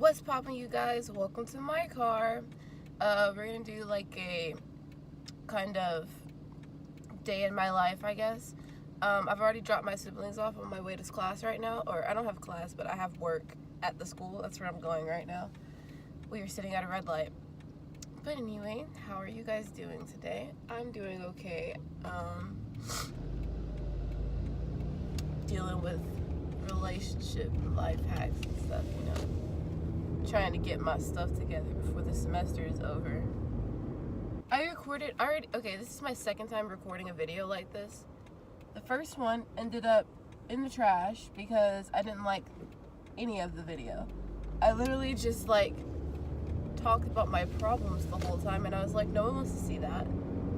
What's poppin', you guys? Welcome to my car. We're gonna do like a kind of day in my life, I guess. I've already dropped my siblings off on my way to class right now, or I don't have class, but I have work at the school. That's where I'm going right now. We were sitting at a red light. But anyway, how are you guys doing today? I'm doing okay. Dealing with relationship life hacks and stuff, you know. Trying to get my stuff together before the semester is over. Okay, this is my second time recording a video like this. The first one ended up in the trash because I didn't like any of the video. I literally just talked about my problems the whole time, and I was like, no one wants to see that.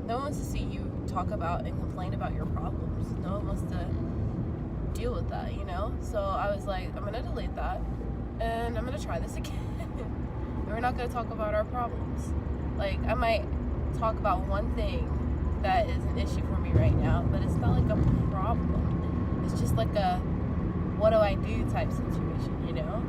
No one wants to see you talk about and complain about your problems. No one wants to deal with that, you know? So I was like, I'm gonna delete that. And I'm gonna try this again. And we're not gonna talk about our problems. Like, I might talk about one thing that is an issue for me right now, but it's not like a problem. It's just like a what do I do type situation, you know?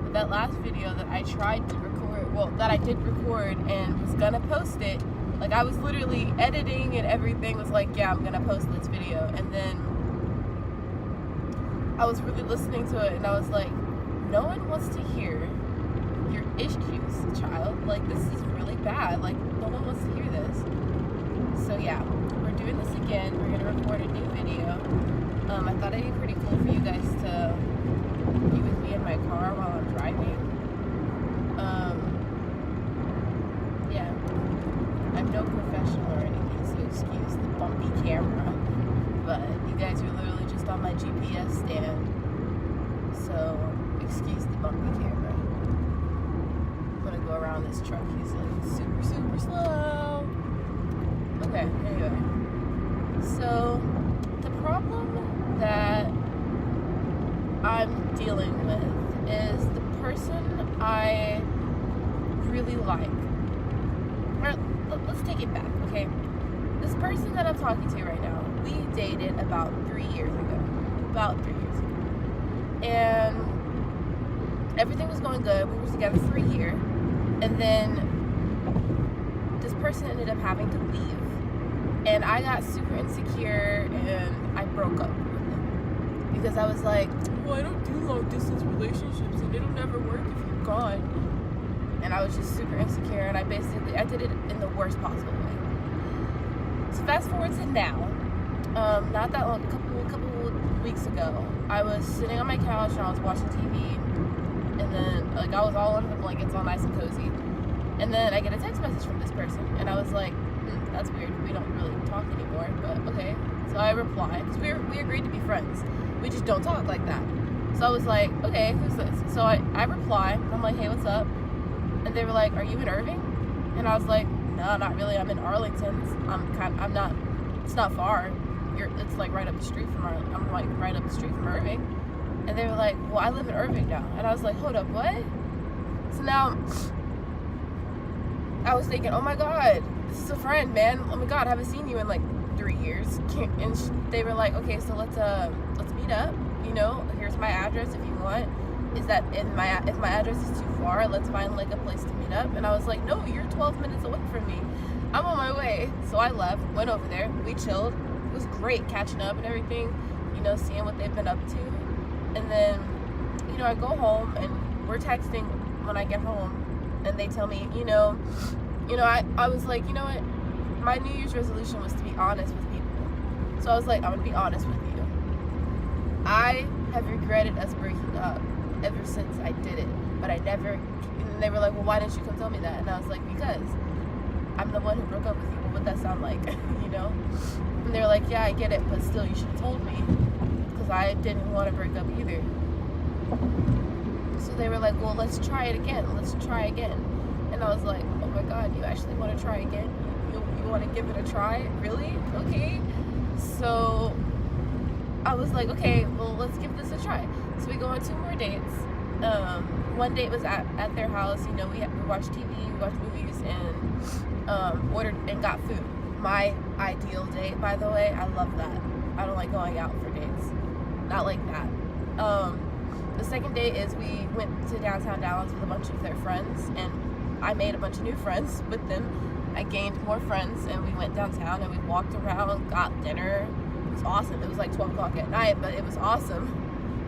But that last video that I tried to record, that I did record and was gonna post it, like I was literally editing and everything was like, yeah, I'm gonna post this video. And then I was really listening to it and I was like, no one wants to hear your issues, child. Like, this is really bad. Like, no one wants to hear this. So yeah, we're doing this again. We're gonna record a new video. I thought it'd be pretty cool for you guys to be with me in my car while I'm driving. Yeah, I'm no professional or anything, so excuse the bumpy camera. But you guys are literally just on my GPS stand, so excuse the bumpy camera. I'm gonna go around this truck. He's like super, super slow. Okay, anyway. So the problem that I'm dealing with is the person I really like. Or, let's take it back, okay? This person that I'm talking to right now, we dated about 3 years ago. And everything was going good. We were together for a year. And then this person ended up having to leave. And I got super insecure and I broke up with him. Because I was like, well, I don't do long distance relationships and it'll never work if you're gone. And I was just super insecure, and I did it in the worst possible way. So fast forward to now, not that long, a couple weeks ago, I was sitting on my couch and I was watching TV, and then I was all under the blankets, all nice and cozy, and then I get a text message from this person, and I was like, that's weird, we don't really talk anymore, but okay. So I reply, because we agreed to be friends, we just don't talk like that. So I was like, okay, who's this? So I reply, I'm like, hey, what's up? And they were like, are you in Irving? And I was like, no, not really. I'm in Arlington. It's not far. It's like right up the street from Arlington. I'm like right up the street from Irving. And they were like, well, I live in Irving now. And I was like, hold up, what? So now I was thinking, oh my God, this is a friend, man. Oh my God, I haven't seen you in like 3 years. And they were like, okay, so let's meet up. You know, here's my address if you want. If my address is too far, let's find like a place to meet up. And I was like, no, you're 12 minutes away from me. I'm on my way. So I left, went over there, we chilled. It was great catching up and everything, you know, seeing what they've been up to. And then, you know, I go home and we're texting when I get home, and they tell me, I was like, you know what? My New Year's resolution was to be honest with people. So I was like, I'm gonna be honest with you. I have regretted us breaking up ever since I did it, but I never. And they were like, well, why didn't you come tell me that? And I was like, because I'm the one who broke up with you. What would that sound like? You know? And they were like, yeah, I get it, but still, you should have told me, because I didn't want to break up either. So they were like, well, let's try it again. And I was like, oh my God, you actually want to try again? You want to give it a try? Really? Okay. So I was like, okay, well, let's give this a try. So we go on 2 more dates. One date was at their house. You know, we watched TV, we watched movies, and ordered and got food. My ideal date, by the way. I love that. I don't like going out for dates. Not like that. the second day is we went to downtown Dallas with a bunch of their friends, and I made a bunch of new friends with them. I gained more friends, and we went downtown and we walked around, got dinner. It was awesome. It was like 12 o'clock at night, but it was awesome.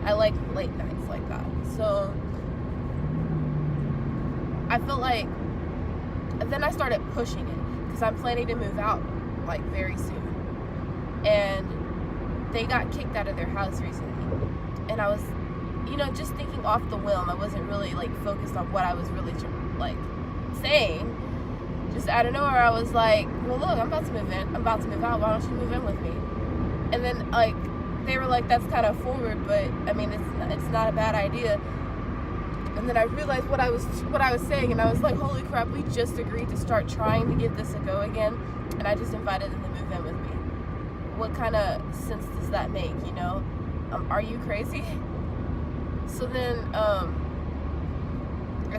I like late nights like that. So I feel like, then I started pushing it because I'm planning to move out like very soon. And they got kicked out of their house recently. And I was, just thinking off the whim. I wasn't really like focused on what I was really like saying. Just out of nowhere, I was like, well, look, I'm about to move in. I'm about to move out. Why don't you move in with me? And then like they were like, that's kind of forward, but I mean, it's not a bad idea. And then I realized what I was saying, and I was like, holy crap, we just agreed to start trying to give this a go again, and I just invited them to move in with me. What kind of sense does that make, are you crazy? So then I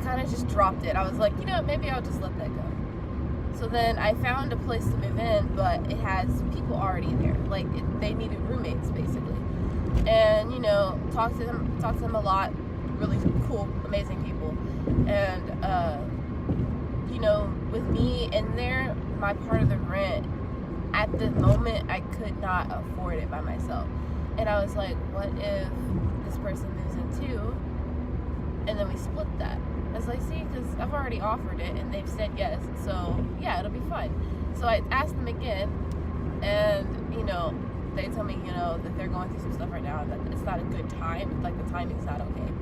kind of just dropped it. I was like, maybe I'll just let that go. So then I found a place to move in, but it has people already there. Like, they needed roommates, basically. And, talked to them a lot. Really cool, amazing people. And, with me in there, my part of the rent, at the moment, I could not afford it by myself. And I was like, what if this person moves in too? And then we split that. I was like, see, because I've already offered it and they've said yes. So, yeah, it'll be fine. So I asked them again, and, they tell me, that they're going through some stuff right now and that it's not a good time. Like, the timing's not okay.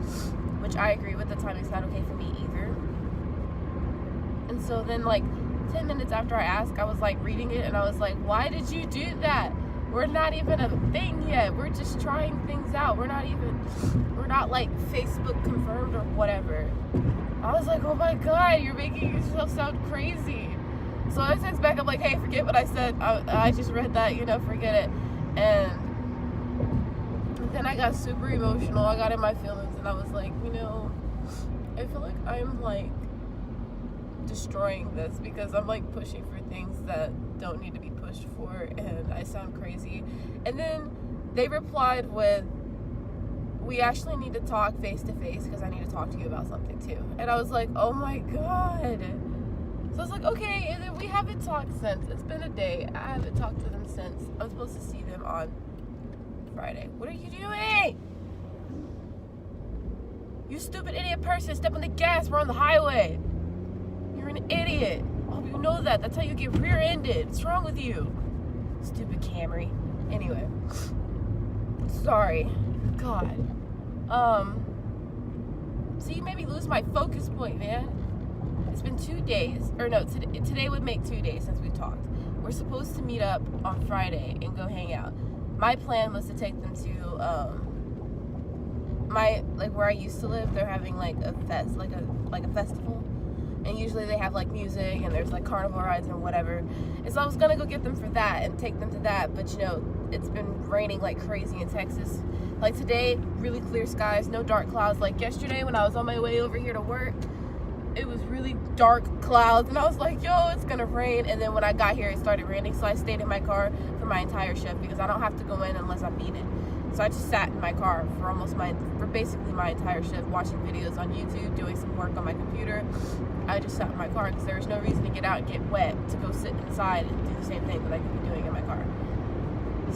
Which I agree with. The timing's not okay for me either. And so then, like, 10 minutes after I asked, I was, like, reading it, and I was like, why did you do that? We're not even a thing yet. We're just trying things out. We're not, like, Facebook confirmed or whatever. I was like, oh, my God, you're making yourself sound crazy. So I text back, I'm like, hey, forget what I said. I just read that, forget it. And then I got super emotional. I got in my feelings, and I was like, I feel like I'm, like, destroying this because I'm, like, pushing for things that don't need to be pushed for, and I sound crazy. And then they replied with, we actually need to talk face to face because I need to talk to you about something too. And I was like, oh my God. So I was like, okay. And then we haven't talked since. It's been a day. I haven't talked to them since. I'm supposed to see them on Friday. What are you doing? You stupid idiot person. Step on the gas. We're on the highway. You're an idiot. I hope you know that. That's how you get rear-ended. What's wrong with you? Stupid Camry. Anyway. Sorry. God. So you made me lose my focus point, man. It's been 2 days. Or no, today would make 2 days since we talked. We're supposed to meet up on Friday and go hang out. My plan was to take them to, where I used to live. They're having, like, a festival. And usually they have, like, music and there's, like, carnival rides and whatever. And so I was gonna go get them for that and take them to that. But, it's been raining like crazy in Texas. Like today, really clear skies, no dark clouds. Like yesterday when I was on my way over here to work, it was really dark clouds. And I was like, yo, it's gonna rain. And then when I got here, it started raining. So I stayed in my car for my entire shift because I don't have to go in unless I'm needed. So I just sat in my car for basically my entire shift, watching videos on YouTube, doing some work on my computer. I just sat in my car because there was no reason to get out and get wet to go sit inside and do the same thing that I could be doing in my car.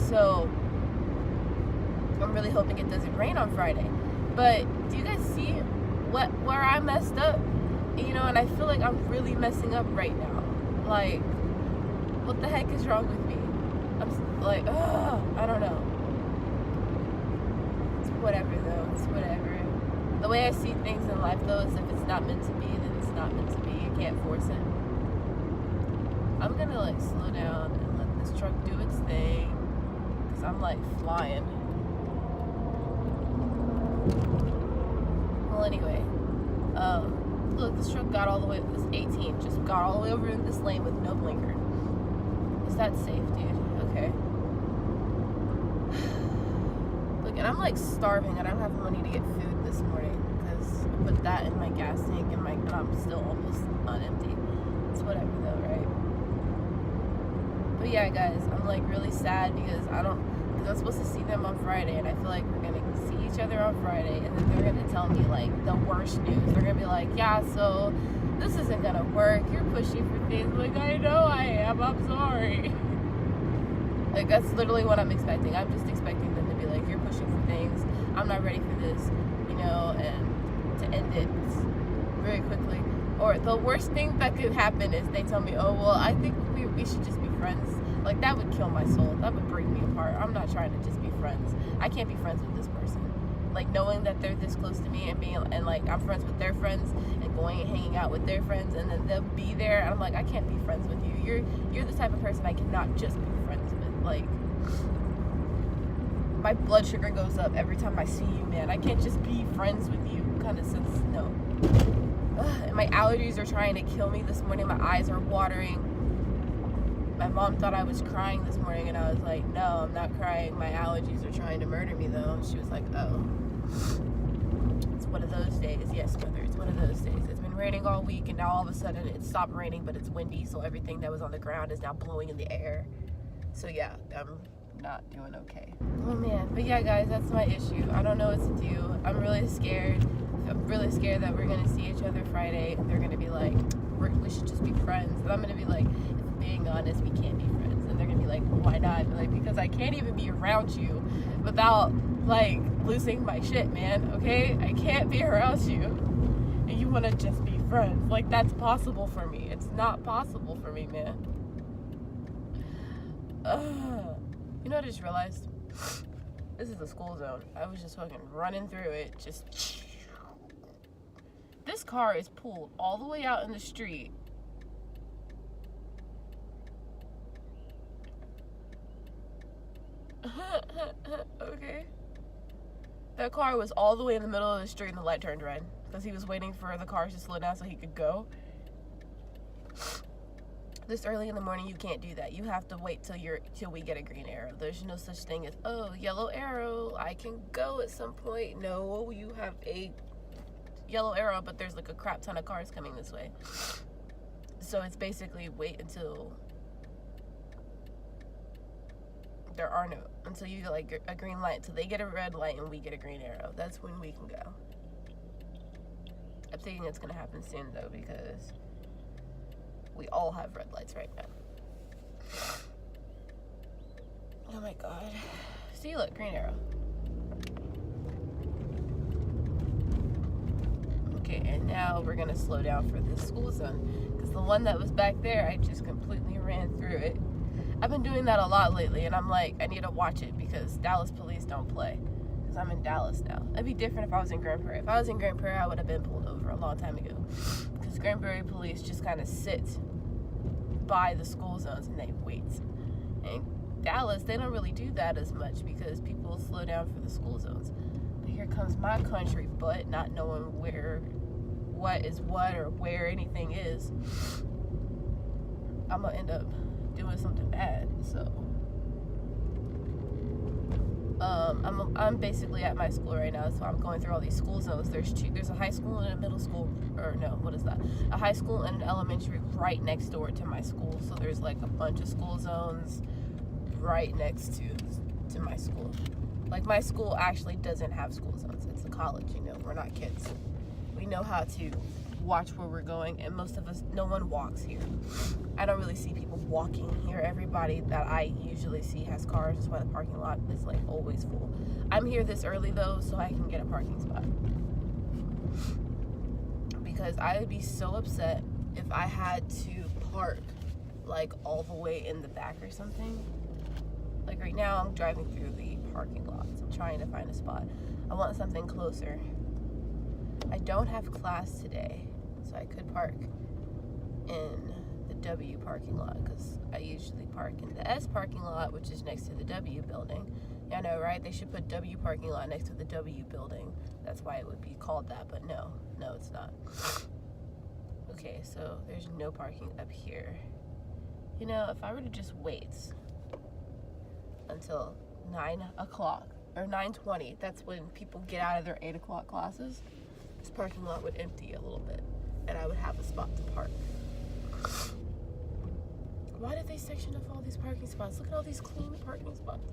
So I'm really hoping it doesn't rain on Friday. But do you guys see where I messed up? And I feel like I'm really messing up right now. Like, what the heck is wrong with me? I'm like, I don't know. It's whatever though. It's whatever. The way I see things in life though is if it's not meant to be, then it's not meant to be. You can't force it. I'm gonna like slow down and let this truck do its thing. Cause I'm like flying. Well anyway, look, this truck got all the way, this 18 just got all the way over in this lane with no blinker. Is that safe, dude? Okay. Look, and I'm like starving. I don't have money to get food this morning because I put that in my gas tank and I'm still almost unempty. It's whatever though, right? But yeah, guys, I'm like really sad because I'm supposed to see them on Friday and I feel like we're gonna see each each other on Friday, and then they're gonna tell me like the worst news. They're gonna be like, yeah, so this isn't gonna work. You're pushing for things. Like, I know I am. I'm sorry. Like, that's literally what I'm expecting. I'm just expecting them to be like, you're pushing for things. I'm not ready for this, you know, and to end it very quickly. Or the worst thing that could happen is they tell me, oh, well, I think we should just be friends. Like, that would kill my soul. That would break me apart. I'm not trying to just be friends. I can't be friends with this person. Like, knowing that they're this close to me and like, I'm friends with their friends and going and hanging out with their friends, and then they'll be there, and I'm like, I can't be friends with you. You're the type of person I cannot just be friends with. Like, my blood sugar goes up every time I see you, man. I can't just be friends with you. Kind of sense, no. And my allergies are trying to kill me this morning. My eyes are watering. My mom thought I was crying this morning, and I was like, no, I'm not crying. My allergies are trying to murder me, though. She was like, oh. It's one of those days. Yes, mother, it's one of those days. It's been raining all week, and now all of a sudden it stopped raining, but it's windy, so everything that was on the ground is now blowing in the air. So yeah, I'm not doing okay. Oh man, but yeah, guys, that's my issue. I don't know what to do. I'm really scared. I'm really scared that we're gonna see each other Friday, and they're gonna be like, we should just be friends. And I'm gonna be like, if being honest, we can't be friends. And they're gonna be like, why not? I'd be like, because I can't even be around you without like losing my shit, man. Okay, I can't be around you, and you wanna just be friends. Like, that's possible for me. It's not possible for me, man. You know what I just realized? This is a school zone. I was just fucking running through it. Just. This car is pulled all the way out in the street. Okay. That car was all the way in the middle of the street and the light turned red because he was waiting for the cars to slow down so he could go. This early in the morning, you can't do that. You have to wait till we get a green arrow. There's no such thing as, oh, yellow arrow, I can go at some point. No, you have a yellow arrow, but there's like a crap ton of cars coming this way. So it's basically wait until until you get like a green light, until they get a red light and we get a green arrow. That's when we can go. I'm thinking it's gonna happen soon though, because we all have red lights right now. Oh my god. See, look, green arrow. Okay, and now we're gonna slow down for this school zone, because the one that was back there, I just completely ran through it. I've been doing that a lot lately, and I'm like, I need to watch it because Dallas police don't play. Because I'm in Dallas now. It'd be different if I was in Grand Prairie. If I was in Grand Prairie, I would have been pulled over a long time ago. Because Grand Prairie police just kind of sit by the school zones and they wait. And Dallas, they don't really do that as much because people slow down for the school zones. But here comes my country butt, not knowing what is what or where anything is. I'm gonna end up doing something bad. So I'm basically at my school right now, so I'm going through all these school zones. There's a high school and a middle school, or no, what is that? A high school and an elementary right next door to my school. So there's like a bunch of school zones right next to my school. Like, my school actually doesn't have school zones. It's a college, you know, we're not kids. We know how to watch where we're going, and most of us, no one walks here. I don't really see people walking here. Everybody that I usually see has cars. That's why the parking lot is like always full. I'm here this early though, so I can get a parking spot, because I would be so upset if I had to park like all the way in the back or something. Like right now I'm driving through the parking lots. I'm trying to find a spot. I want something closer. I don't have class today, so I could park in the W parking lot, because I usually park in the S parking lot, which is next to the W building. Yeah, I know, right? They should put W parking lot next to the W building. That's why it would be called that, but no, it's not. Okay, so there's no parking up here. You know, if I were to just wait until 9 o'clock or 9:20, that's when people get out of their 8 o'clock classes, this parking lot would empty a little bit and I would have a spot to park. Why did they section off all these parking spots? Look at all these clean parking spots.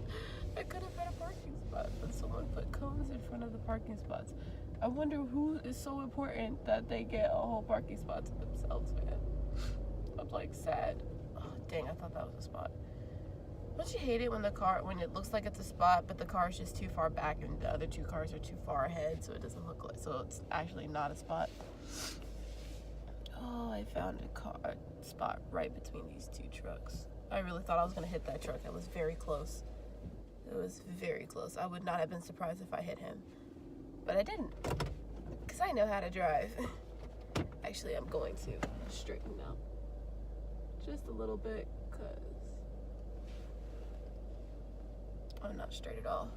I could have had a parking spot, but someone put cones in front of the parking spots. I wonder who is so important that they get a whole parking spot to themselves, man. I'm like sad. Oh, dang, I thought that was a spot. Don't you hate it when it looks like it's a spot, but the car is just too far back and the other two cars are too far ahead, so it doesn't look like, so it's actually not a spot. Oh, I found a spot right between these two trucks. I really thought I was gonna hit that truck. It was very close. It was very close. I would not have been surprised if I hit him, but I didn't, because I know how to drive. Actually, I'm going to straighten out just a little bit, because I'm not straight at all.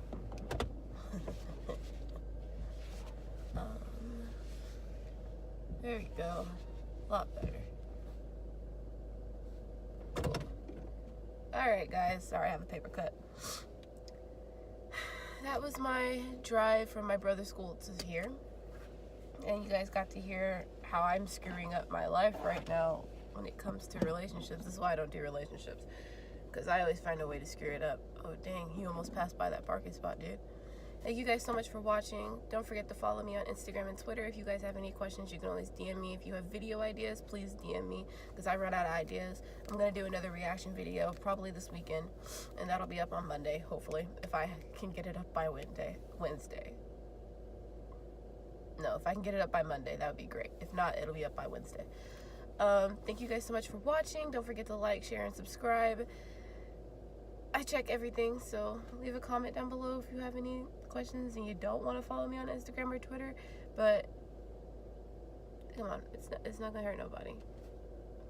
There you go. A lot better. Cool. Alright, guys. Sorry, I have a paper cut. That was my drive from my brother's school to here. And you guys got to hear how I'm screwing up my life right now when it comes to relationships. This is why I don't do relationships, because I always find a way to screw it up. Oh, dang. He almost passed by that parking spot, dude. Thank you guys so much for watching. Don't forget to follow me on Instagram and Twitter. If you guys have any questions, you can always DM me. If you have video ideas, please DM me, because I run out of ideas. I'm going to do another reaction video probably this weekend, and that'll be up on Monday, hopefully, if I can get it up by Wednesday. No, if I can get it up by Monday, that would be great. If not, it'll be up by Wednesday. Thank you guys so much for watching. Don't forget to like, share, and subscribe. I check everything, so leave a comment down below if you have any questions and you don't want to follow me on Instagram or Twitter. But come on, it's not gonna hurt nobody.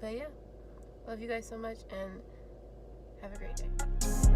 But yeah, love you guys so much and have a great day.